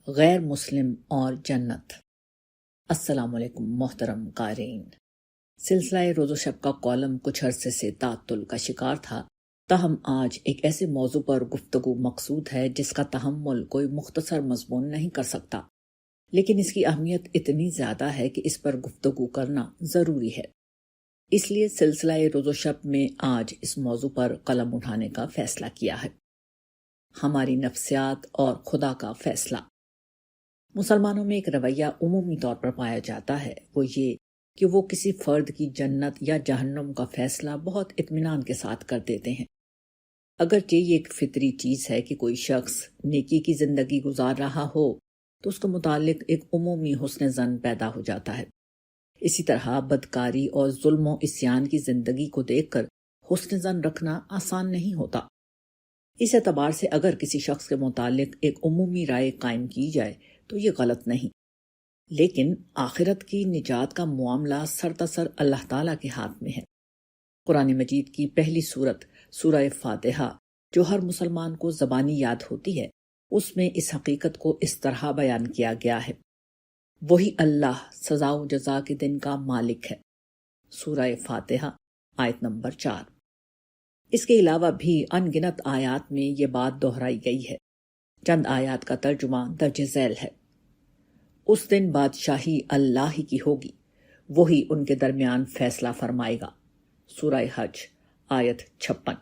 غیر مسلم اور جنت۔ السلام علیکم محترم قارئین۔ سلسلہ روز و شب کا کالم کچھ عرصے سے تعطل کا شکار تھا، تاہم آج ایک ایسے موضوع پر گفتگو مقصود ہے جس کا تحمل کوئی مختصر مضمون نہیں کر سکتا، لیکن اس کی اہمیت اتنی زیادہ ہے کہ اس پر گفتگو کرنا ضروری ہے۔ اس لیے سلسلہ روز و شب میں آج اس موضوع پر قلم اٹھانے کا فیصلہ کیا ہے۔ ہماری نفسیات اور خدا کا فیصلہ۔ مسلمانوں میں ایک رویہ عمومی طور پر پایا جاتا ہے، وہ یہ کہ وہ کسی فرد کی جنت یا جہنم کا فیصلہ بہت اطمینان کے ساتھ کر دیتے ہیں۔ اگرچہ یہ ایک فطری چیز ہے کہ کوئی شخص نیکی کی زندگی گزار رہا ہو تو اس کے متعلق ایک عمومی حسن ظن پیدا ہو جاتا ہے۔ اسی طرح بدکاری اور ظلم و عصیان کی زندگی کو دیکھ کر حسن ظن رکھنا آسان نہیں ہوتا۔ اس اعتبار سے اگر کسی شخص کے متعلق ایک عمومی رائے قائم کی جائے تو یہ غلط نہیں، لیکن آخرت کی نجات کا معاملہ سرتاسر اللہ تعالیٰ کے ہاتھ میں ہے۔ قرآن مجید کی پہلی سورت سورہ فاتحہ جو ہر مسلمان کو زبانی یاد ہوتی ہے، اس میں اس حقیقت کو اس طرح بیان کیا گیا ہے: وہی اللہ سزا و جزا کے دن کا مالک ہے۔ سورہ فاتحہ آیت نمبر 4۔ اس کے علاوہ بھی ان گنت آیات میں یہ بات دہرائی گئی ہے۔ چند آیات کا ترجمہ درج ذیل ہے: اس دن بادشاہی اللہ ہی کی ہوگی، وہی ان کے درمیان فیصلہ فرمائے گا۔ سورہ حج آیت 56۔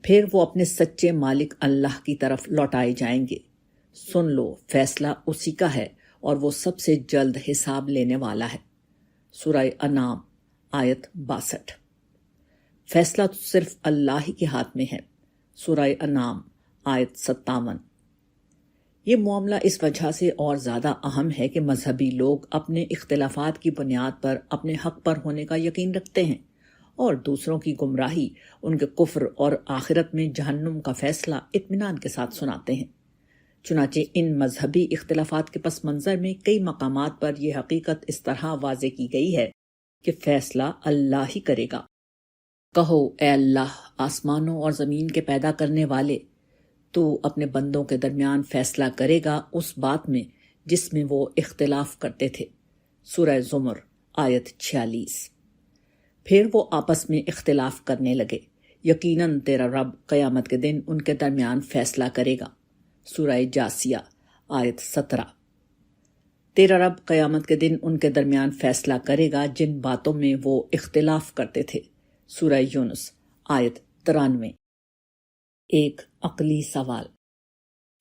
پھر وہ اپنے سچے مالک اللہ کی طرف لوٹائے جائیں گے، سن لو فیصلہ اسی کا ہے اور وہ سب سے جلد حساب لینے والا ہے۔ سورہ انعام آیت 62۔ فیصلہ تو صرف اللہ ہی کے ہاتھ میں ہے۔ سورہ انعام آیت 57۔ یہ معاملہ اس وجہ سے اور زیادہ اہم ہے کہ مذہبی لوگ اپنے اختلافات کی بنیاد پر اپنے حق پر ہونے کا یقین رکھتے ہیں اور دوسروں کی گمراہی، ان کے کفر اور آخرت میں جہنم کا فیصلہ اطمینان کے ساتھ سناتے ہیں۔ چنانچہ ان مذہبی اختلافات کے پس منظر میں کئی مقامات پر یہ حقیقت اس طرح واضح کی گئی ہے کہ فیصلہ اللہ ہی کرے گا۔ کہو اے اللہ، آسمانوں اور زمین کے پیدا کرنے والے، تو اپنے بندوں کے درمیان فیصلہ کرے گا اس بات میں جس میں وہ اختلاف کرتے تھے۔ سورہ زمر آیت 46۔ پھر وہ آپس میں اختلاف کرنے لگے، یقیناً تیرا رب قیامت کے دن ان کے درمیان فیصلہ کرے گا۔ سورہ جاسیہ آیت 17۔ تیرا رب قیامت کے دن ان کے درمیان فیصلہ کرے گا جن باتوں میں وہ اختلاف کرتے تھے۔ سورہ یونس آیت 93۔ ایک عقلی سوال۔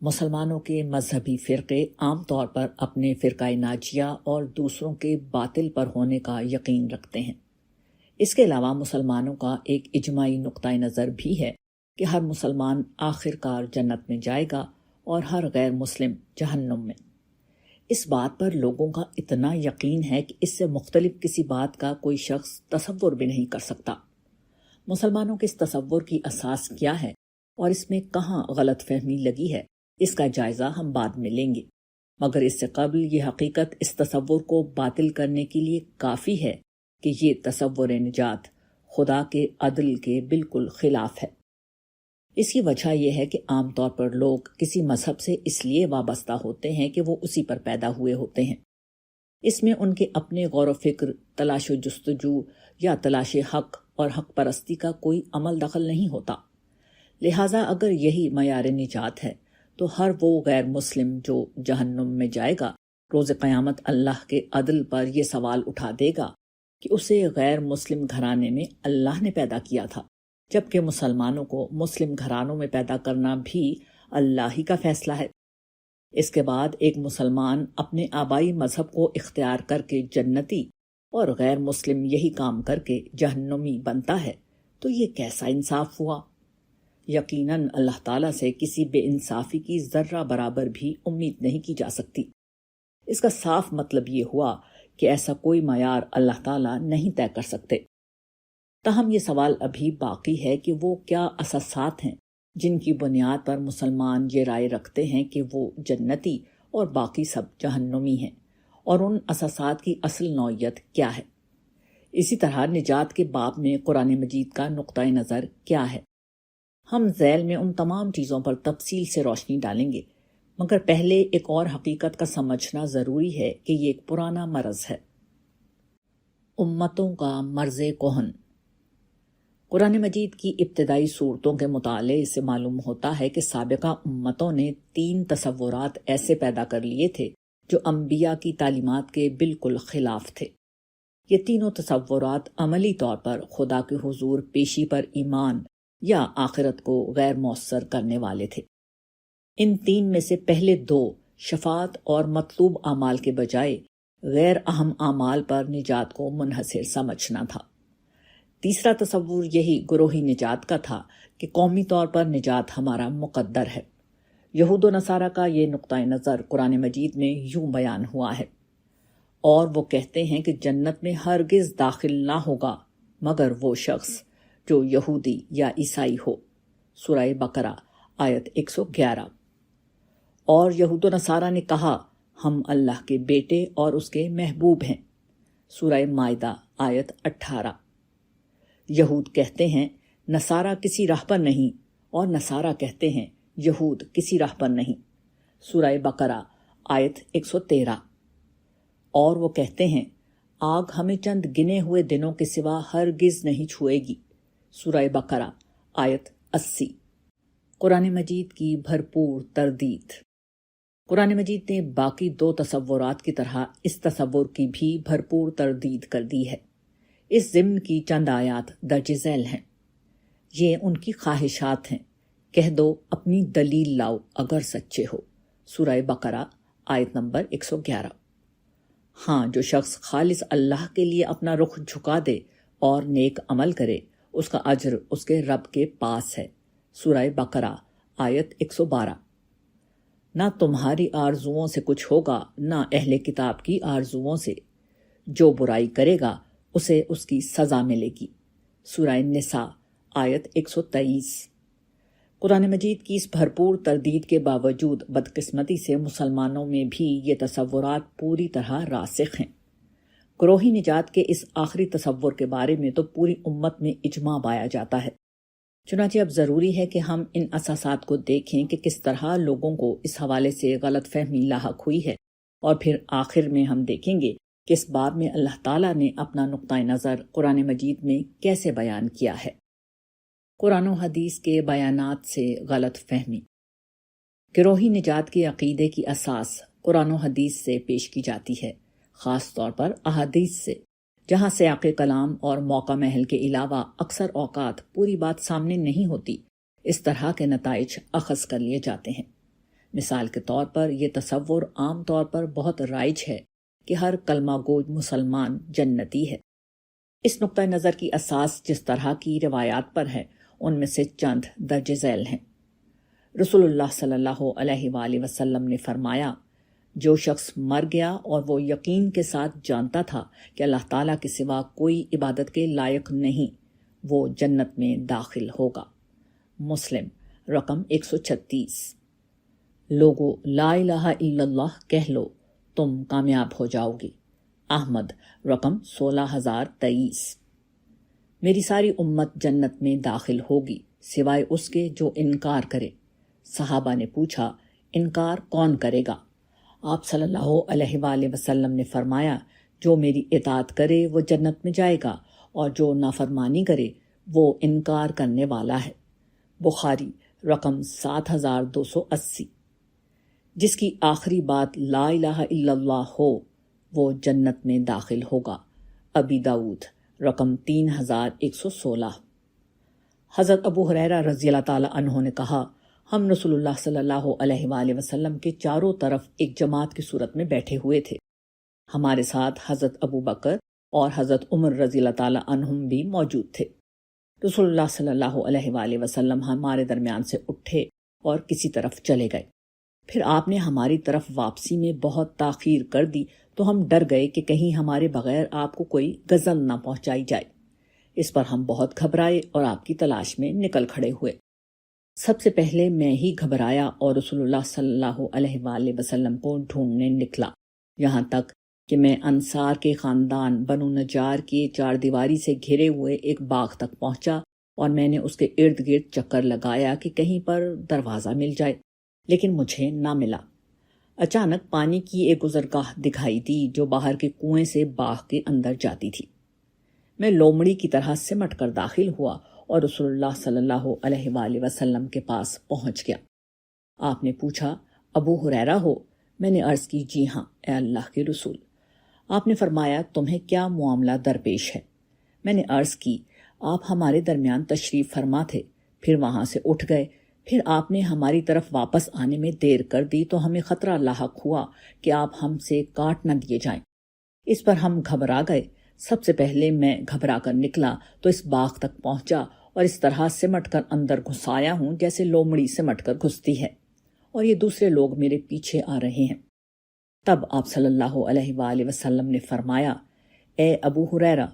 مسلمانوں کے مذہبی فرقے عام طور پر اپنے فرقہ ناجیہ اور دوسروں کے باطل پر ہونے کا یقین رکھتے ہیں۔ اس کے علاوہ مسلمانوں کا ایک اجماعی نقطہ نظر بھی ہے کہ ہر مسلمان آخر کار جنت میں جائے گا اور ہر غیر مسلم جہنم میں۔ اس بات پر لوگوں کا اتنا یقین ہے کہ اس سے مختلف کسی بات کا کوئی شخص تصور بھی نہیں کر سکتا۔ مسلمانوں کے اس تصور کی اساس کیا ہے اور اس میں کہاں غلط فہمی لگی ہے، اس کا جائزہ ہم بعد میں لیں گے، مگر اس سے قبل یہ حقیقت اس تصور کو باطل کرنے کے لیے کافی ہے کہ یہ تصور نجات خدا کے عدل کے بالکل خلاف ہے۔ اس کی وجہ یہ ہے کہ عام طور پر لوگ کسی مذہب سے اس لیے وابستہ ہوتے ہیں کہ وہ اسی پر پیدا ہوئے ہوتے ہیں۔ اس میں ان کے اپنے غور و فکر، تلاش و جستجو یا تلاش حق اور حق پرستی کا کوئی عمل دخل نہیں ہوتا۔ لہٰذا اگر یہی معیار نجات ہے تو ہر وہ غیر مسلم جو جہنم میں جائے گا، روز قیامت اللہ کے عدل پر یہ سوال اٹھا دے گا کہ اسے غیر مسلم گھرانے میں اللہ نے پیدا کیا تھا، جبکہ مسلمانوں کو مسلم گھرانوں میں پیدا کرنا بھی اللہ ہی کا فیصلہ ہے۔ اس کے بعد ایک مسلمان اپنے آبائی مذہب کو اختیار کر کے جنتی اور غیر مسلم یہی کام کر کے جہنمی بنتا ہے، تو یہ کیسا انصاف ہوا؟ یقیناً اللہ تعالیٰ سے کسی بے انصافی کی ذرہ برابر بھی امید نہیں کی جا سکتی۔ اس کا صاف مطلب یہ ہوا کہ ایسا کوئی معیار اللہ تعالیٰ نہیں طے کر سکتے۔ تاہم یہ سوال ابھی باقی ہے کہ وہ کیا اساسات ہیں جن کی بنیاد پر مسلمان یہ رائے رکھتے ہیں کہ وہ جنتی اور باقی سب جہنمی ہیں، اور ان اساسات کی اصل نوعیت کیا ہے۔ اسی طرح نجات کے باب میں قرآن مجید کا نقطہ نظر کیا ہے۔ ہم ذیل میں ان تمام چیزوں پر تفصیل سے روشنی ڈالیں گے، مگر پہلے ایک اور حقیقت کا سمجھنا ضروری ہے کہ یہ ایک پرانا مرض ہے، امتوں کا مرض کہن۔ قرآن مجید کی ابتدائی صورتوں کے مطالعے سے معلوم ہوتا ہے کہ سابقہ امتوں نے 3 تصورات ایسے پیدا کر لیے تھے جو انبیاء کی تعلیمات کے بالکل خلاف تھے۔ یہ تینوں تصورات عملی طور پر خدا کے حضور پیشی پر ایمان یا آخرت کو غیر مؤثر کرنے والے تھے۔ ان 3 میں سے پہلے 2 شفاعت اور مطلوب اعمال کے بجائے غیر اہم اعمال پر نجات کو منحصر سمجھنا تھا۔ تیسرا تصور یہی گروہی نجات کا تھا کہ قومی طور پر نجات ہمارا مقدر ہے۔ یہود و نصارہ کا یہ نقطہ نظر قرآن مجید میں یوں بیان ہوا ہے، اور وہ کہتے ہیں کہ جنت میں ہرگز داخل نہ ہوگا مگر وہ شخص جو یہودی یا عیسائی ہو، سورہ بقرہ آیت 111۔ اور یہود و نصارہ نے کہا ہم اللہ کے بیٹے اور اس کے محبوب ہیں، سورہ مائدہ آیت 18۔ یہود کہتے ہیں نصارہ کسی راہ پر نہیں، اور نصارہ کہتے ہیں یہود کسی راہ پر نہیں، سورہ بقرہ آیت 113۔ اور وہ کہتے ہیں آگ ہمیں چند گنے ہوئے دنوں کے سوا ہرگز نہیں چھوئے گی، سورہ بقرہ آیت 80۔ قرآن مجید کی بھرپور تردید۔ قرآن مجید نے باقی 2 تصورات کی طرح اس تصور کی بھی بھرپور تردید کر دی ہے۔ اس ضمن کی چند آیات درج ذیل ہیں۔ یہ ان کی خواہشات ہیں، کہہ دو اپنی دلیل لاؤ اگر سچے ہو، سورہ بقرہ آیت نمبر 111۔ ہاں، جو شخص خالص اللہ کے لیے اپنا رخ جھکا دے اور نیک عمل کرے، اس کا اجر اس کے رب کے پاس ہے، سورہ بقرہ آیت 112۔ نہ تمہاری آرزوؤں سے کچھ ہوگا، نہ اہل کتاب کی آرزوؤں سے، جو برائی کرے گا اسے اس کی سزا ملے گی، سورہ نساء آیت 123۔ قرآن مجید کی اس بھرپور تردید کے باوجود بدقسمتی سے مسلمانوں میں بھی یہ تصورات پوری طرح راسخ ہیں۔ گروہی نجات کے اس آخری تصور کے بارے میں تو پوری امت میں اجماع پایا جاتا ہے۔ چنانچہ اب ضروری ہے کہ ہم ان اساسات کو دیکھیں کہ کس طرح لوگوں کو اس حوالے سے غلط فہمی لاحق ہوئی ہے، اور پھر آخر میں ہم دیکھیں گے کہ اس باب میں اللہ تعالیٰ نے اپنا نقطہ نظر قرآن مجید میں کیسے بیان کیا ہے۔ قرآن و حدیث کے بیانات سے غلط فہمی۔ گروہی نجات کے عقیدے کی اساس قرآن و حدیث سے پیش کی جاتی ہے، خاص طور پر احادیث سے، جہاں سیاق کلام اور موقع محل کے علاوہ اکثر اوقات پوری بات سامنے نہیں ہوتی، اس طرح کے نتائج اخذ کر لیے جاتے ہیں۔ مثال کے طور پر یہ تصور عام طور پر بہت رائج ہے کہ ہر کلمہ گو مسلمان جنتی ہے۔ اس نقطہ نظر کی اساس جس طرح کی روایات پر ہے، ان میں سے چند درج ذیل ہیں۔ رسول اللہ صلی اللہ علیہ وآلہ وسلم نے فرمایا، جو شخص مر گیا اور وہ یقین کے ساتھ جانتا تھا کہ اللہ تعالیٰ کے سوا کوئی عبادت کے لائق نہیں، وہ جنت میں داخل ہوگا۔ مسلم رقم 136۔ لوگو لا الہ الا اللہ کہہ لو، تم کامیاب ہو جاؤ گی۔ احمد رقم 16023۔ میری ساری امت جنت میں داخل ہوگی سوائے اس کے جو انکار کرے۔ صحابہ نے پوچھا، انکار کون کرے گا؟ آپ صلی اللہ علیہ وآلہ وسلم نے فرمایا، جو میری اطاعت کرے وہ جنت میں جائے گا، اور جو نافرمانی کرے وہ انکار کرنے والا ہے۔ بخاری رقم 7280۔ جس کی آخری بات لا الہ الا اللہ ہو وہ جنت میں داخل ہوگا۔ ابی داؤد رقم 3116۔ حضرت ابو ہریرہ رضی اللہ تعالی عنہ نے کہا، ہم رسول اللہ صلی اللہ علیہ وآلہ وسلم کے چاروں طرف ایک جماعت کی صورت میں بیٹھے ہوئے تھے۔ ہمارے ساتھ حضرت ابو بکر اور حضرت عمر رضی اللہ تعالی عنہم بھی موجود تھے۔ رسول اللہ صلی اللہ علیہ وآلہ وسلم ہمارے درمیان سے اٹھے اور کسی طرف چلے گئے۔ پھر آپ نے ہماری طرف واپسی میں بہت تاخیر کر دی تو ہم ڈر گئے کہ کہیں ہمارے بغیر آپ کو کوئی غزل نہ پہنچائی جائے۔ اس پر ہم بہت گھبرائے اور آپ کی تلاش میں نکل کھڑے ہوئے۔ سب سے پہلے میں ہی گھبرایا اور رسول اللہ صلی اللہ علیہ وآلہ وسلم کو ڈھونڈنے نکلا، یہاں تک کہ میں انصار کے خاندان بنو نجار کی 4 دیواری سے گھرے ہوئے ایک باغ تک پہنچا، اور میں نے اس کے ارد گرد چکر لگایا کہ کہیں پر دروازہ مل جائے۔ لیکن مجھے نہ ملا۔ اچانک پانی کی ایک گزرگاہ دکھائی دی جو باہر کے کنویں سے باغ کے اندر جاتی تھی۔ میں لومڑی کی طرح سمٹ کر داخل ہوا اور رسول اللہ صلی اللہ علیہ وآلہ وسلم کے پاس پہنچ گیا۔ آپ نے پوچھا، ابو ہریرہ ہو؟ میں نے عرض کی، جی ہاں اے اللہ کے رسول۔ آپ نے فرمایا، تمہیں کیا معاملہ درپیش ہے؟ میں نے عرض کی، آپ ہمارے درمیان تشریف فرما تھے، پھر وہاں سے اٹھ گئے، پھر آپ نے ہماری طرف واپس آنے میں دیر کر دی تو ہمیں خطرہ لاحق ہوا کہ آپ ہم سے کاٹ نہ دیے جائیں۔ اس پر ہم گھبرا گئے۔ سب سے پہلے میں گھبرا کر نکلا تو اس باغ تک پہنچا اور اس طرح سمٹ کر اندر گھس آیا ہوں جیسے لومڑی سمٹ کر گھستی ہے، اور یہ دوسرے لوگ میرے پیچھے آ رہے ہیں۔ تب آپ صلی اللہ علیہ وآلہ وسلم نے فرمایا، اے ابو ہریرہ،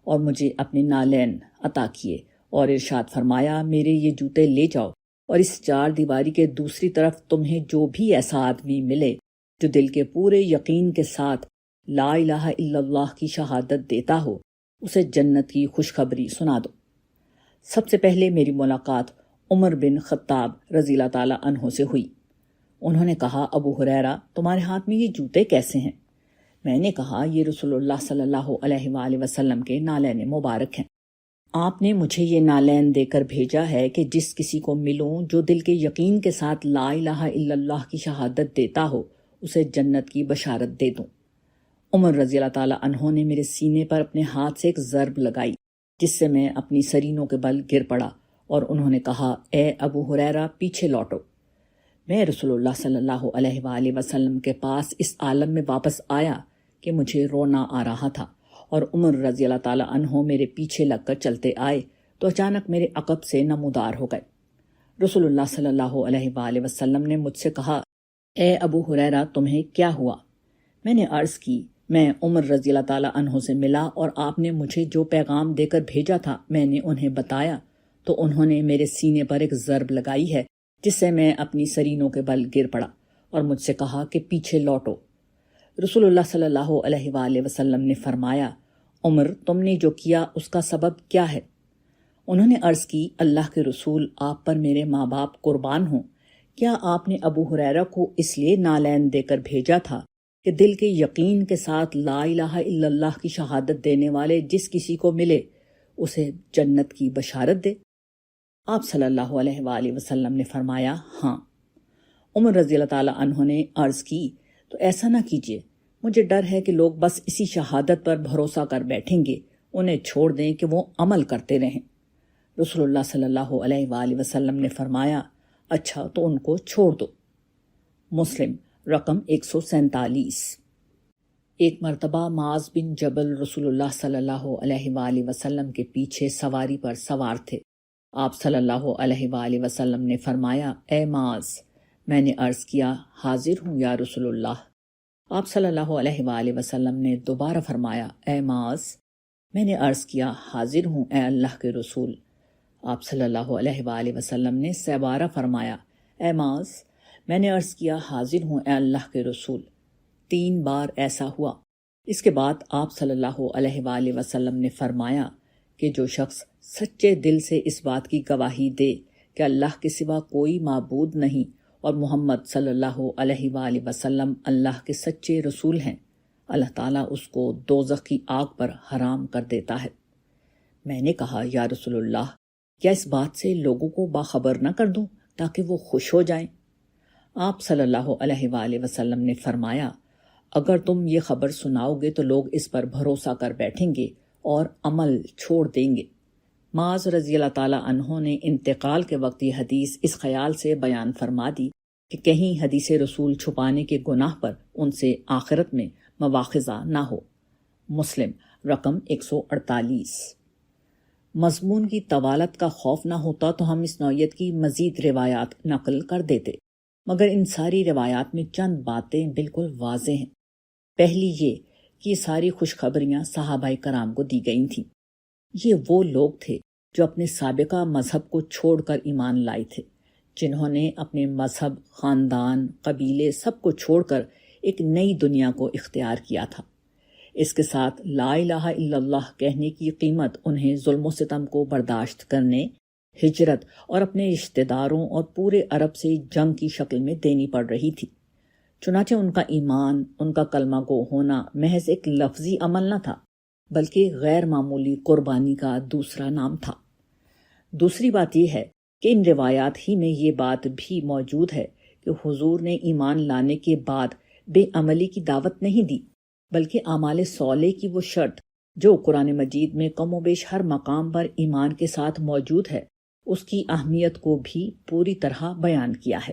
اور مجھے اپنے نالین عطا کیے اور ارشاد فرمایا، میرے یہ جوتے لے جاؤ، اور اس چار دیواری کے دوسری طرف تمہیں جو بھی ایسا آدمی ملے جو دل کے پورے یقین کے ساتھ لا الہ الا اللہ کی شہادت دیتا ہو، اسے جنت کی خوشخبری سنا دو۔ سب سے پہلے میری ملاقات عمر بن خطاب رضی اللہ تعالیٰ عنہ سے ہوئی۔ انہوں نے کہا، ابو ہریرہ، تمہارے ہاتھ میں یہ جوتے کیسے ہیں؟ میں نے کہا، یہ رسول اللہ صلی اللہ علیہ وآلہ وسلم کے نالین مبارک ہیں۔ آپ نے مجھے یہ نالین دے کر بھیجا ہے کہ جس کسی کو ملوں جو دل کے یقین کے ساتھ لا الہ الا اللہ کی شہادت دیتا ہو، اسے جنت کی بشارت دے دوں۔ عمر رضی اللہ تعالیٰ عنہ نے میرے سینے پر اپنے ہاتھ سے ایک ضرب لگائی جس سے میں اپنی سرینوں کے بل گر پڑا، اور انہوں نے کہا، اے ابو ہریرہ، پیچھے لوٹو۔ میں رسول اللہ صلی اللہ علیہ وآلہ وسلم کے پاس اس عالم میں واپس آیا کہ مجھے رونا آ رہا تھا، اور عمر رضی اللہ تعالیٰ عنہ میرے پیچھے لگ کر چلتے آئے تو اچانک میرے عقب سے نمودار ہو گئے۔ رسول اللہ صلی اللہ علیہ وآلہ وسلم نے مجھ سے کہا، اے ابو ہریرہ، تمہیں کیا ہوا؟ میں نے عرض کی، میں عمر رضی اللہ تعالیٰ عنہ سے ملا اور آپ نے مجھے جو پیغام دے کر بھیجا تھا میں نے انہیں بتایا تو انہوں نے میرے سینے پر ایک ضرب لگائی ہے جس سے میں اپنی سرینوں کے بل گر پڑا، اور مجھ سے کہا کہ پیچھے لوٹو۔ رسول اللہ صلی اللہ علیہ وآلہ وسلم نے فرمایا، عمر، تم نے جو کیا اس کا سبب کیا ہے؟ انہوں نے عرض کی، اللہ کے رسول، آپ پر میرے ماں باپ قربان ہوں، کیا آپ نے ابو ہریرہ کو اس لیے نالین دے کر بھیجا تھا کہ دل کے یقین کے ساتھ لا الہ الا اللہ کی شہادت دینے والے جس کسی کو ملے اسے جنت کی بشارت دے؟ آپ صلی اللہ علیہ وآلہ وسلم نے فرمایا، ہاں۔ عمر رضی اللہ تعالیٰ عنہ نے عرض کی، تو ایسا نہ کیجیے، مجھے ڈر ہے کہ لوگ بس اسی شہادت پر بھروسہ کر بیٹھیں گے، انہیں چھوڑ دیں کہ وہ عمل کرتے رہیں۔ رسول اللہ صلی اللہ علیہ وآلہ وسلم نے فرمایا، اچھا تو ان کو چھوڑ دو۔ مسلم رقم 147۔ ایک مرتبہ معاذ بن جبل رسول اللہ صلی اللہ علیہ وآلہ وسلم کے پیچھے سواری پر سوار تھے۔ آپ صلی اللہ علیہ وآلہ وسلم نے فرمایا، اے معاذ۔ میں نے عرض کیا، حاضر ہوں یا رسول اللہ۔ آپ صلی اللہ علیہ وآلہ وسلم نے دوبارہ فرمایا، اے معاذ۔ میں نے عرض کیا، حاضر ہوں اے اللہ کے رسول۔ آپ صلی اللہ علیہ وآلہ وسلم نے سیبارہ فرمایا، اے معاذ۔ میں نے عرض کیا، حاضر ہوں اے اللہ کے رسول۔ 3 بار ایسا ہوا۔ اس کے بعد آپ صلی اللہ علیہ وآلہ وسلم نے فرمایا کہ جو شخص سچے دل سے اس بات کی گواہی دے کہ اللہ کے سوا کوئی معبود نہیں اور محمد صلی اللہ علیہ وآلہ وسلم اللہ کے سچے رسول ہیں، اللہ تعالیٰ اس کو دوزخ کی آگ پر حرام کر دیتا ہے۔ میں نے کہا، یا رسول اللہ، کیا اس بات سے لوگوں کو باخبر نہ کر دوں تاکہ وہ خوش ہو جائیں؟ آپ صلی اللہ علیہ وآلہ وسلم نے فرمایا، اگر تم یہ خبر سناؤ گے تو لوگ اس پر بھروسہ کر بیٹھیں گے اور عمل چھوڑ دیں گے۔ معاذ رضی اللہ تعالیٰ عنہ نے انتقال کے وقت یہ حدیث اس خیال سے بیان فرما دی کہ کہیں حدیث رسول چھپانے کے گناہ پر ان سے آخرت میں مواخذہ نہ ہو۔ مسلم رقم 148۔ مضمون کی طوالت کا خوف نہ ہوتا تو ہم اس نوعیت کی مزید روایات نقل کر دیتے، مگر ان ساری روایات میں چند باتیں بالکل واضح ہیں۔ پہلی یہ کہ یہ ساری خوشخبریاں صحابہ کرام کو دی گئی تھیں۔ یہ وہ لوگ تھے جو اپنے سابقہ مذہب کو چھوڑ کر ایمان لائے تھے، جنہوں نے اپنے مذہب، خاندان، قبیلے سب کو چھوڑ کر ایک نئی دنیا کو اختیار کیا تھا۔ اس کے ساتھ لا الہ الا اللہ کہنے کی قیمت انہیں ظلم و ستم کو برداشت کرنے، ہجرت اور اپنے رشتہ داروں اور پورے عرب سے جنگ کی شکل میں دینی پڑ رہی تھی۔ چنانچہ ان کا ایمان، ان کا کلمہ گو ہونا محض ایک لفظی عمل نہ تھا، بلکہ غیر معمولی قربانی کا دوسرا نام تھا۔ دوسری بات یہ ہے کہ ان روایات ہی میں یہ بات بھی موجود ہے کہ حضور نے ایمان لانے کے بعد بے عملی کی دعوت نہیں دی، بلکہ اعمال صالح کی وہ شرط جو قرآن مجید میں کم و بیش ہر مقام پر ایمان کے ساتھ موجود ہے، اس کی اہمیت کو بھی پوری طرح بیان کیا ہے۔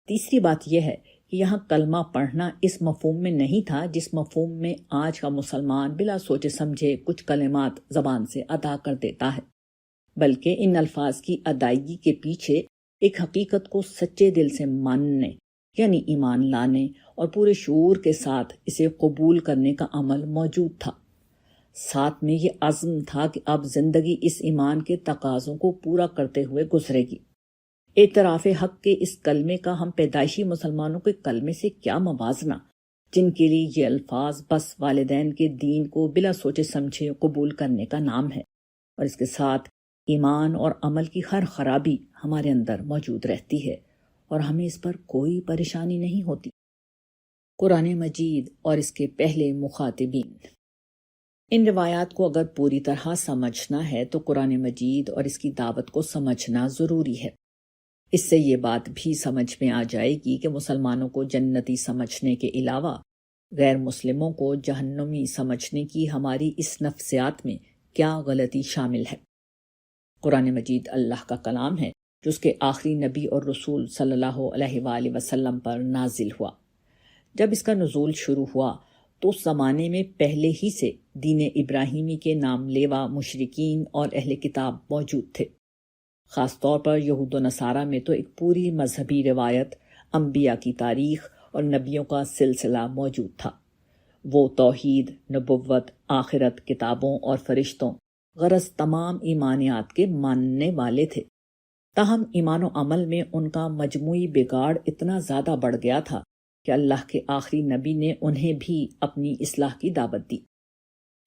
تیسری بات یہ ہے کہ یہاں کلمہ پڑھنا اس مفہوم میں نہیں تھا جس مفہوم میں آج کا مسلمان بلا سوچے سمجھے کچھ کلمات زبان سے ادا کر دیتا ہے، بلکہ ان الفاظ کی ادائیگی کے پیچھے ایک حقیقت کو سچے دل سے ماننے، یعنی ایمان لانے اور پورے شعور کے ساتھ اسے قبول کرنے کا عمل موجود تھا۔ ساتھ میں یہ عزم تھا کہ اب زندگی اس ایمان کے تقاضوں کو پورا کرتے ہوئے گزرے گی۔ اعتراف حق کے اس کلمے کا ہم پیدائشی مسلمانوں کے کلمے سے کیا موازنہ، جن کے لیے یہ الفاظ بس والدین کے دین کو بلا سوچے سمجھے قبول کرنے کا نام ہے، اور اس کے ساتھ ایمان اور عمل کی ہر خرابی ہمارے اندر موجود رہتی ہے اور ہمیں اس پر کوئی پریشانی نہیں ہوتی۔ قرآن مجید اور اس کے پہلے مخاطبین۔ ان روایات کو اگر پوری طرح سمجھنا ہے تو قرآن مجید اور اس کی دعوت کو سمجھنا ضروری ہے۔ اس سے یہ بات بھی سمجھ میں آ جائے گی کہ مسلمانوں کو جنتی سمجھنے کے علاوہ غیر مسلموں کو جہنمی سمجھنے کی ہماری اس نفسیات میں کیا غلطی شامل ہے۔ قرآن مجید اللہ کا کلام ہے جو اس کے آخری نبی اور رسول صلی اللہ علیہ وآلہ وسلم پر نازل ہوا۔ جب اس کا نزول شروع ہوا تو اس زمانے میں پہلے ہی سے دین ابراہیمی کے نام لیوا مشرکین اور اہل کتاب موجود تھے۔ خاص طور پر یہود و نصارہ میں تو ایک پوری مذہبی روایت، انبیاء کی تاریخ اور نبیوں کا سلسلہ موجود تھا۔ وہ توحید، نبوت، آخرت، کتابوں اور فرشتوں، غرض تمام ایمانیات کے ماننے والے تھے۔ تاہم ایمان و عمل میں ان کا مجموعی بگاڑ اتنا زیادہ بڑھ گیا تھا کہ اللہ کے آخری نبی نے انہیں بھی اپنی اصلاح کی دعوت دی۔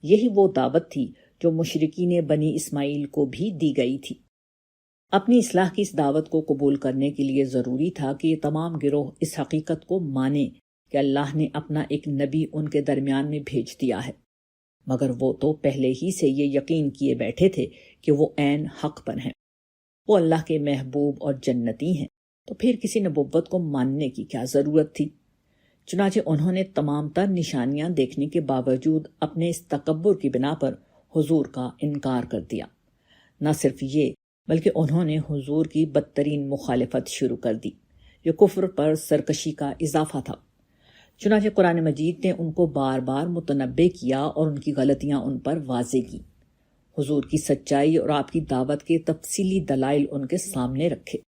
یہی وہ دعوت تھی جو مشرکین بنی اسماعیل کو بھی دی گئی تھی۔ اپنی اصلاح کی اس دعوت کو قبول کرنے کے لیے ضروری تھا کہ یہ تمام گروہ اس حقیقت کو مانیں کہ اللہ نے اپنا ایک نبی ان کے درمیان میں بھیج دیا ہے، مگر وہ تو پہلے ہی سے یہ یقین کیے بیٹھے تھے کہ وہ عین حق پر ہیں، وہ اللہ کے محبوب اور جنتی ہیں، تو پھر کسی نبوت کو ماننے کی کیا ضرورت تھی؟ چنانچہ انہوں نے تمام تر نشانیاں دیکھنے کے باوجود اپنے اس تکبر کی بنا پر حضور کا انکار کر دیا۔ نہ صرف یہ بلکہ انہوں نے حضور کی بدترین مخالفت شروع کر دی۔ یہ کفر پر سرکشی کا اضافہ تھا۔ چنانچہ قرآن مجید نے ان کو بار بار متنبہ کیا اور ان کی غلطیاں ان پر واضح کی۔ حضور کی سچائی اور آپ کی دعوت کے تفصیلی دلائل ان کے سامنے رکھے۔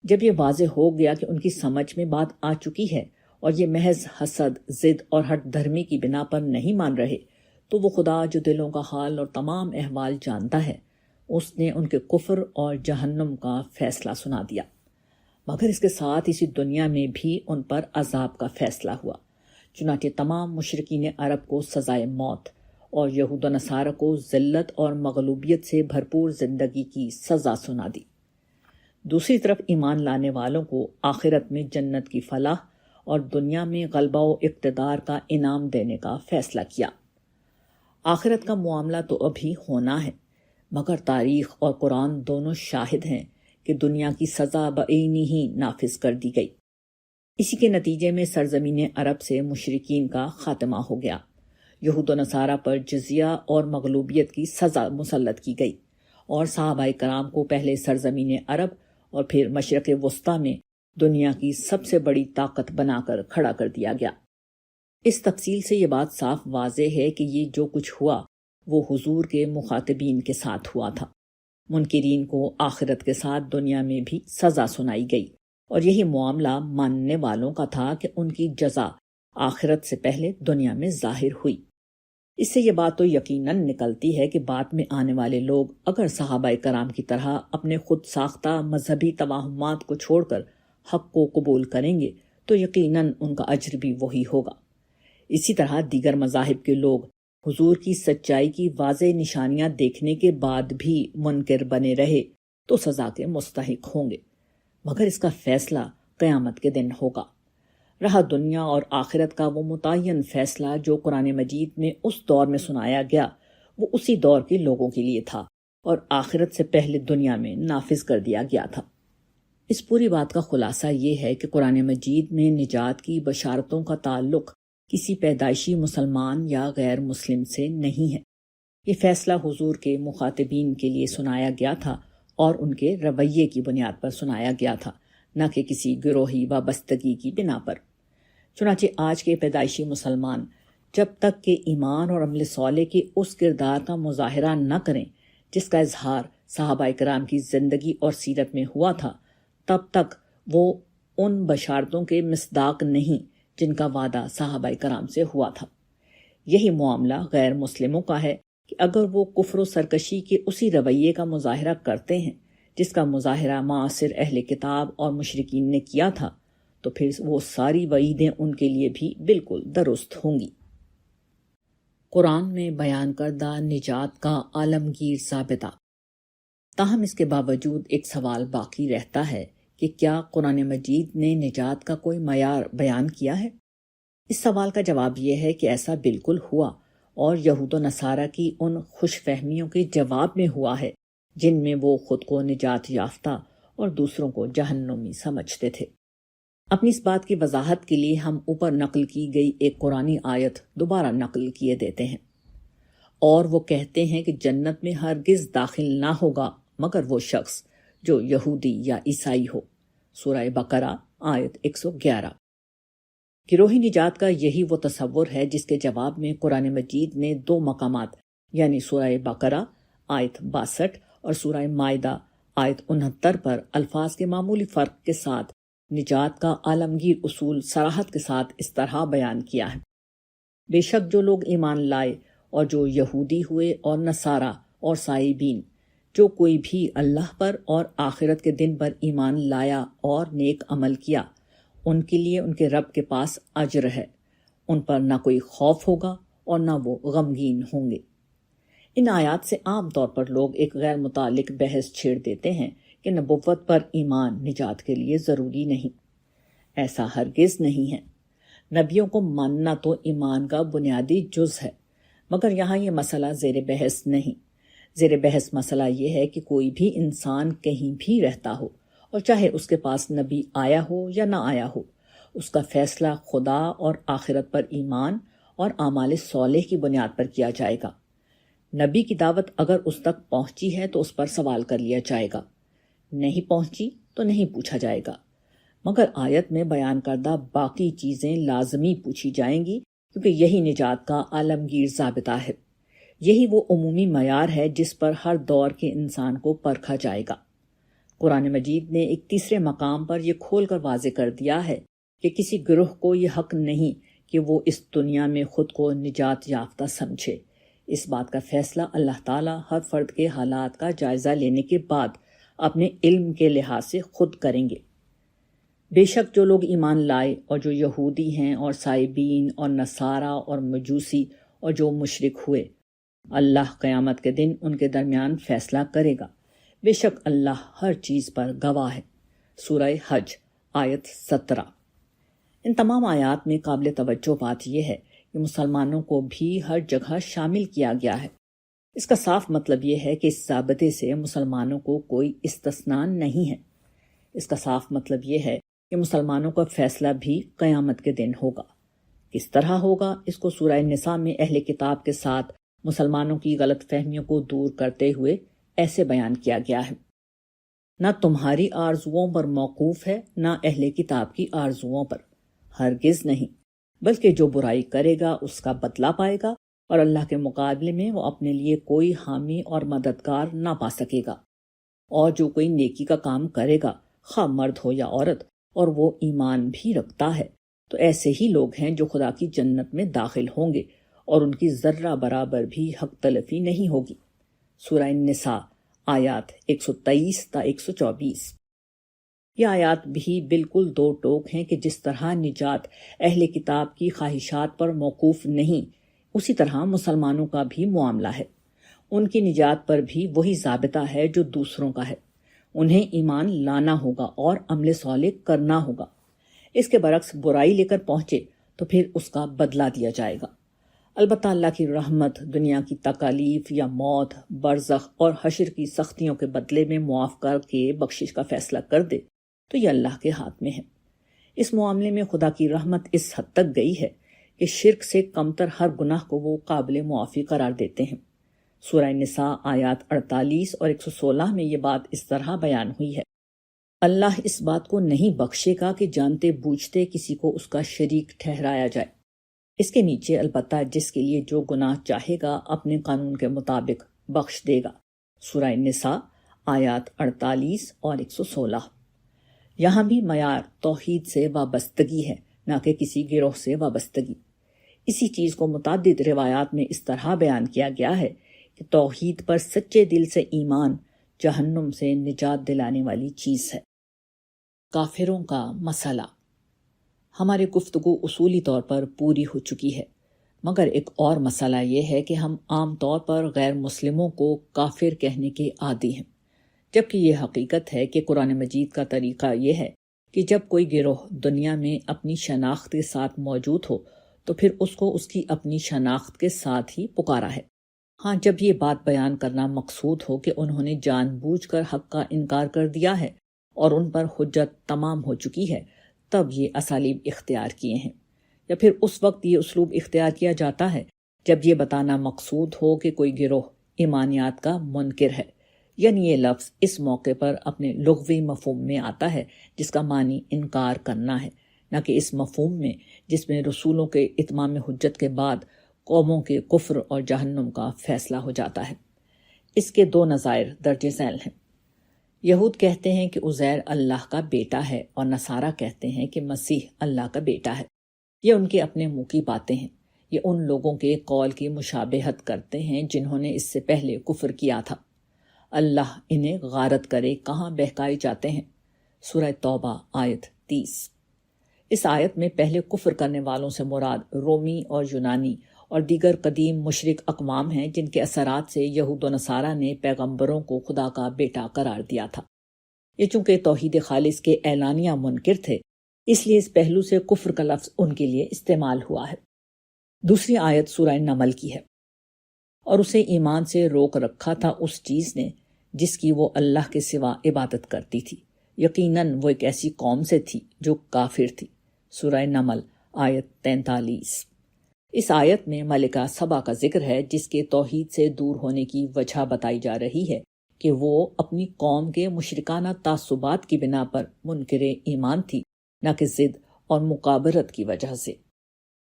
جب یہ واضح ہو گیا کہ ان کی سمجھ میں بات آ چکی ہے اور یہ محض حسد، ضد اور ہٹ دھرمی کی بنا پر نہیں مان رہے، تو وہ خدا جو دلوں کا حال اور تمام احوال جانتا ہے، اس نے ان کے کفر اور جہنم کا فیصلہ سنا دیا، مگر اس کے ساتھ اسی دنیا میں بھی ان پر عذاب کا فیصلہ ہوا۔ چنانچہ تمام مشرکین عرب کو سزائے موت اور یہود و نصارہ کو ذلت اور مغلوبیت سے بھرپور زندگی کی سزا سنا دی۔ دوسری طرف ایمان لانے والوں کو آخرت میں جنت کی فلاح اور دنیا میں غلبہ و اقتدار کا انعام دینے کا فیصلہ کیا۔ آخرت کا معاملہ تو ابھی ہونا ہے، مگر تاریخ اور قرآن دونوں شاہد ہیں کہ دنیا کی سزا بعینی ہی نافذ کر دی گئی۔ اسی کے نتیجے میں سرزمین عرب سے مشرکین کا خاتمہ ہو گیا۔ یہود و نصارہ پر جزیہ اور مغلوبیت کی سزا مسلط کی گئی، اور صحابہ کرام کو پہلے سرزمین عرب اور پھر مشرق وسطیٰ میں دنیا کی سب سے بڑی طاقت بنا کر کھڑا کر دیا گیا۔ اس تفصیل سے یہ بات صاف واضح ہے کہ یہ جو کچھ ہوا وہ حضور کے مخاطبین کے ساتھ ہوا تھا۔ منکرین کو آخرت کے ساتھ دنیا میں بھی سزا سنائی گئی، اور یہی معاملہ ماننے والوں کا تھا کہ ان کی جزا آخرت سے پہلے دنیا میں ظاہر ہوئی۔ اس سے یہ بات تو یقیناً نکلتی ہے کہ بعد میں آنے والے لوگ اگر صحابہ کرام کی طرح اپنے خود ساختہ مذہبی توہمات کو چھوڑ کر حق کو قبول کریں گے تو یقیناً ان کا اجر بھی وہی ہوگا۔ اسی طرح دیگر مذاہب کے لوگ حضور کی سچائی کی واضح نشانیاں دیکھنے کے بعد بھی منکر بنے رہے تو سزا کے مستحق ہوں گے، مگر اس کا فیصلہ قیامت کے دن ہوگا۔ رہا دنیا اور آخرت کا وہ متعین فیصلہ جو قرآن مجید میں اس دور میں سنایا گیا، وہ اسی دور کے لوگوں کے لیے تھا اور آخرت سے پہلے دنیا میں نافذ کر دیا گیا تھا۔ اس پوری بات کا خلاصہ یہ ہے کہ قرآن مجید میں نجات کی بشارتوں کا تعلق کسی پیدائشی مسلمان یا غیر مسلم سے نہیں ہے۔ یہ فیصلہ حضور کے مخاطبین کے لیے سنایا گیا تھا اور ان کے رویے کی بنیاد پر سنایا گیا تھا، نہ کہ کسی گروہی وابستگی کی بنا پر۔ چنانچہ آج کے پیدائشی مسلمان جب تک کہ ایمان اور عمل صالح کے اس کردار کا مظاہرہ نہ کریں جس کا اظہار صحابہ کرام کی زندگی اور سیرت میں ہوا تھا، تب تک وہ ان بشارتوں کے مصداق نہیں جن کا وعدہ صحابہ کرام سے ہوا تھا۔ یہی معاملہ غیر مسلموں کا ہے کہ اگر وہ کفر و سرکشی کے اسی رویے کا مظاہرہ کرتے ہیں جس کا مظاہرہ معاصر اہل کتاب اور مشرکین نے کیا تھا، تو پھر وہ ساری وعیدیں ان کے لیے بھی بالکل درست ہوں گی۔ قرآن میں بیان کردہ نجات کا عالمگیر ضابطہ۔ تاہم اس کے باوجود ایک سوال باقی رہتا ہے کہ کیا قرآن مجید نے نجات کا کوئی معیار بیان کیا ہے؟ اس سوال کا جواب یہ ہے کہ ایسا بالکل ہوا، اور یہود و نصارہ کی ان خوش فہمیوں کے جواب میں ہوا ہے جن میں وہ خود کو نجات یافتہ اور دوسروں کو جہنمی سمجھتے تھے۔ اپنی اس بات کی وضاحت کے لیے ہم اوپر نقل کی گئی ایک قرآنی آیت دوبارہ نقل کیے دیتے ہیں، اور وہ کہتے ہیں کہ جنت میں ہرگز داخل نہ ہوگا مگر وہ شخص جو یہودی یا عیسائی ہو۔ سورہ بقرہ آیت 111۔ گروہی نجات کا یہی وہ تصور ہے جس کے جواب میں قرآن مجید نے 2 مقامات یعنی سورہ بقرہ آیت 62 اور سورہ مائدہ آیت 69 پر الفاظ کے معمولی فرق کے ساتھ نجات کا عالمگیر اصول صراحت کے ساتھ اس طرح بیان کیا ہے: بے شک جو لوگ ایمان لائے اور جو یہودی ہوئے اور نصارہ اور سائبین، جو کوئی بھی اللہ پر اور آخرت کے دن پر ایمان لایا اور نیک عمل کیا، ان کے لیے ان کے رب کے پاس اجر ہے، ان پر نہ کوئی خوف ہوگا اور نہ وہ غمگین ہوں گے۔ ان آیات سے عام طور پر لوگ ایک غیر متعلق بحث چھیڑ دیتے ہیں کہ نبوت پر ایمان نجات کے لیے ضروری نہیں۔ ایسا ہرگز نہیں ہے۔ نبیوں کو ماننا تو ایمان کا بنیادی جز ہے، مگر یہاں یہ مسئلہ زیر بحث نہیں۔ زیر بحث مسئلہ یہ ہے کہ کوئی بھی انسان کہیں بھی رہتا ہو اور چاہے اس کے پاس نبی آیا ہو یا نہ آیا ہو، اس کا فیصلہ خدا اور آخرت پر ایمان اور اعمال صالح کی بنیاد پر کیا جائے گا۔ نبی کی دعوت اگر اس تک پہنچی ہے تو اس پر سوال کر لیا جائے گا، نہیں پہنچی تو نہیں پوچھا جائے گا، مگر آیت میں بیان کردہ باقی چیزیں لازمی پوچھی جائیں گی، کیونکہ یہی نجات کا عالمگیر ضابطہ ہے۔ یہی وہ عمومی معیار ہے جس پر ہر دور کے انسان کو پرکھا جائے گا۔ قرآن مجید نے ایک تیسرے مقام پر یہ کھول کر واضح کر دیا ہے کہ کسی گروہ کو یہ حق نہیں کہ وہ اس دنیا میں خود کو نجات یافتہ سمجھے۔ اس بات کا فیصلہ اللہ تعالیٰ ہر فرد کے حالات کا جائزہ لینے کے بعد اپنے علم کے لحاظ سے خود کریں گے۔ بے شک جو لوگ ایمان لائے اور جو یہودی ہیں اور سائبین اور نصارہ اور مجوسی اور جو مشرک ہوئے، اللہ قیامت کے دن ان کے درمیان فیصلہ کرے گا۔ بے شک اللہ ہر چیز پر گواہ ہے۔ سورہ حج آیت 17۔ ان تمام آیات میں قابل توجہ بات یہ ہے کہ مسلمانوں کو بھی ہر جگہ شامل کیا گیا ہے۔ اس کا صاف مطلب یہ ہے کہ اس ضابطے سے مسلمانوں کو کوئی استثناء نہیں ہے۔ اس کا صاف مطلب یہ ہے کہ مسلمانوں کا فیصلہ بھی قیامت کے دن ہوگا۔ کس طرح ہوگا، اس کو سورہ نساء میں اہل کتاب کے ساتھ مسلمانوں کی غلط فہمیوں کو دور کرتے ہوئے ایسے بیان کیا گیا ہے: نہ تمہاری آرزوؤں پر موقوف ہے، نہ اہل کتاب کی آرزوؤں پر، ہرگز نہیں، بلکہ جو برائی کرے گا اس کا بدلہ پائے گا، اور اللہ کے مقابلے میں وہ اپنے لیے کوئی حامی اور مددگار نہ پا سکے گا۔ اور جو کوئی نیکی کا کام کرے گا، خواہ مرد ہو یا عورت، اور وہ ایمان بھی رکھتا ہے، تو ایسے ہی لوگ ہیں جو خدا کی جنت میں داخل ہوں گے، اور ان کی ذرہ برابر بھی حق تلفی نہیں ہوگی۔ سورہ نساء آیات 123 تا 124۔ یہ آیات بھی بالکل دو ٹوک ہیں کہ جس طرح نجات اہل کتاب کی خواہشات پر موقوف نہیں، اسی طرح مسلمانوں کا بھی معاملہ ہے۔ ان کی نجات پر بھی وہی ضابطہ ہے جو دوسروں کا ہے۔ انہیں ایمان لانا ہوگا اور عمل صالح کرنا ہوگا۔ اس کے برعکس برائی لے کر پہنچے تو پھر اس کا بدلہ دیا جائے گا۔ البتہ اللہ کی رحمت دنیا کی تکالیف یا موت، برزخ اور حشر کی سختیوں کے بدلے میں معاف کر کے بخشش کا فیصلہ کر دے تو یہ اللہ کے ہاتھ میں ہے۔ اس معاملے میں خدا کی رحمت اس حد تک گئی ہے کہ شرک سے کمتر ہر گناہ کو وہ قابل معافی قرار دیتے ہیں۔ سورہ نساء آیات 48 اور 116 میں یہ بات اس طرح بیان ہوئی ہے: اللہ اس بات کو نہیں بخشے گا کہ جانتے بوجھتے کسی کو اس کا شریک ٹھہرایا جائے۔ اس کے نیچے البتہ جس کے لیے جو گناہ چاہے گا اپنے قانون کے مطابق بخش دے گا۔ سورہ نساء آیات 48 اور 116۔ یہاں بھی معیار توحید سے وابستگی ہے، نہ کہ کسی گروہ سے وابستگی۔ اسی چیز کو متعدد روایات میں اس طرح بیان کیا گیا ہے کہ توحید پر سچے دل سے ایمان جہنم سے نجات دلانے والی چیز ہے۔ کافروں کا مسئلہ۔ ہماری گفتگو اصولی طور پر پوری ہو چکی ہے، مگر ایک اور مسئلہ یہ ہے کہ ہم عام طور پر غیر مسلموں کو کافر کہنے کے عادی ہیں، جبکہ یہ حقیقت ہے کہ قرآن مجید کا طریقہ یہ ہے کہ جب کوئی گروہ دنیا میں اپنی شناخت کے ساتھ موجود ہو تو پھر اس کو اس کی اپنی شناخت کے ساتھ ہی پکارا ہے۔ ہاں، جب یہ بات بیان کرنا مقصود ہو کہ انہوں نے جان بوجھ کر حق کا انکار کر دیا ہے اور ان پر حجت تمام ہو چکی ہے، تب یہ اسالیب اختیار کیے ہیں، یا پھر اس وقت یہ اسلوب اختیار کیا جاتا ہے جب یہ بتانا مقصود ہو کہ کوئی گروہ ایمانیات کا منکر ہے، یعنی یہ لفظ اس موقع پر اپنے لغوی مفہوم میں آتا ہے جس کا معنی انکار کرنا ہے، نہ کہ اس مفہوم میں جس میں رسولوں کے اتمام حجت کے بعد قوموں کے کفر اور جہنم کا فیصلہ ہو جاتا ہے۔ اس کے دو نظائر درج ذیل ہیں۔ یہود کہتے ہیں کہ عزیر اللہ کا بیٹا ہے اور نصارہ کہتے ہیں کہ مسیح اللہ کا بیٹا ہے۔ یہ ان کے اپنے منہ کی باتیں ہیں۔ یہ ان لوگوں کے قول کی مشابہت کرتے ہیں جنہوں نے اس سے پہلے کفر کیا تھا۔ اللہ انہیں غارت کرے کہاں بہکائے جاتے ہیں۔ سورہ توبہ آیت 30۔ اس آیت میں پہلے کفر کرنے والوں سے مراد رومی اور یونانی اور دیگر قدیم مشرک اقوام ہیں جن کے اثرات سے یہود و نصارہ نے پیغمبروں کو خدا کا بیٹا قرار دیا تھا۔ یہ چونکہ توحید خالص کے اعلانیہ منکر تھے، اس لیے اس پہلو سے کفر کا لفظ ان کے لیے استعمال ہوا ہے۔ دوسری آیت سورہ نمل کی ہے: اور اسے ایمان سے روک رکھا تھا اس چیز نے جس کی وہ اللہ کے سوا عبادت کرتی تھی، یقیناً وہ ایک ایسی قوم سے تھی جو کافر تھی۔ سورہ نمل آیت 43۔ اس آیت میں ملکہ سبا کا ذکر ہے جس کے توحید سے دور ہونے کی وجہ بتائی جا رہی ہے کہ وہ اپنی قوم کے مشرکانہ تعصبات کی بنا پر منکر ایمان تھی، نہ کہ ضد اور مقابرت کی وجہ سے۔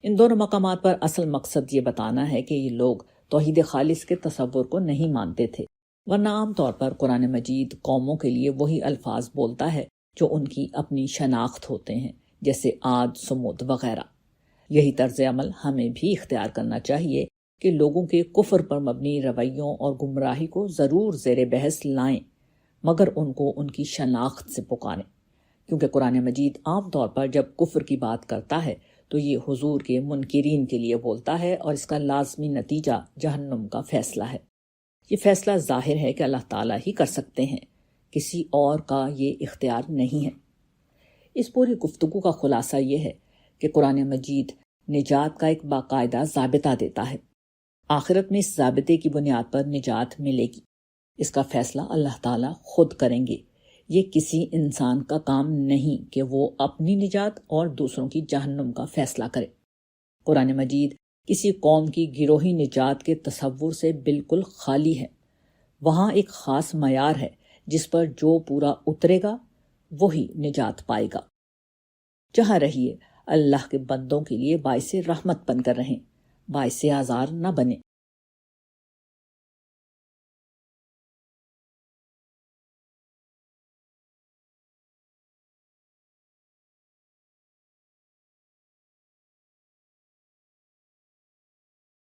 ان دونوں مقامات پر اصل مقصد یہ بتانا ہے کہ یہ لوگ توحید خالص کے تصور کو نہیں مانتے تھے، ورنہ عام طور پر قرآن مجید قوموں کے لیے وہی الفاظ بولتا ہے جو ان کی اپنی شناخت ہوتے ہیں، جیسے عاد، سمود وغیرہ۔ یہی طرز عمل ہمیں بھی اختیار کرنا چاہیے کہ لوگوں کے کفر پر مبنی رویوں اور گمراہی کو ضرور زیر بحث لائیں، مگر ان کو ان کی شناخت سے پکاریں، کیونکہ قرآن مجید عام طور پر جب کفر کی بات کرتا ہے تو یہ حضور کے منکرین کے لیے بولتا ہے، اور اس کا لازمی نتیجہ جہنم کا فیصلہ ہے۔ یہ فیصلہ ظاہر ہے کہ اللہ تعالیٰ ہی کر سکتے ہیں، کسی اور کا یہ اختیار نہیں ہے۔ اس پوری گفتگو کا خلاصہ یہ ہے کہ قرآن مجید نجات کا ایک باقاعدہ ضابطہ دیتا ہے۔ آخرت میں اس ضابطے کی بنیاد پر نجات ملے گی۔ اس کا فیصلہ اللہ تعالیٰ خود کریں گے۔ یہ کسی انسان کا کام نہیں کہ وہ اپنی نجات اور دوسروں کی جہنم کا فیصلہ کرے۔ قرآن مجید کسی قوم کی گروہی نجات کے تصور سے بالکل خالی ہے۔ وہاں ایک خاص معیار ہے جس پر جو پورا اترے گا وہی نجات پائے گا۔ جہاں رہیے اللہ کے بندوں کے لیے باعث رحمت بن کر رہیں، باعث آزار نہ بنے۔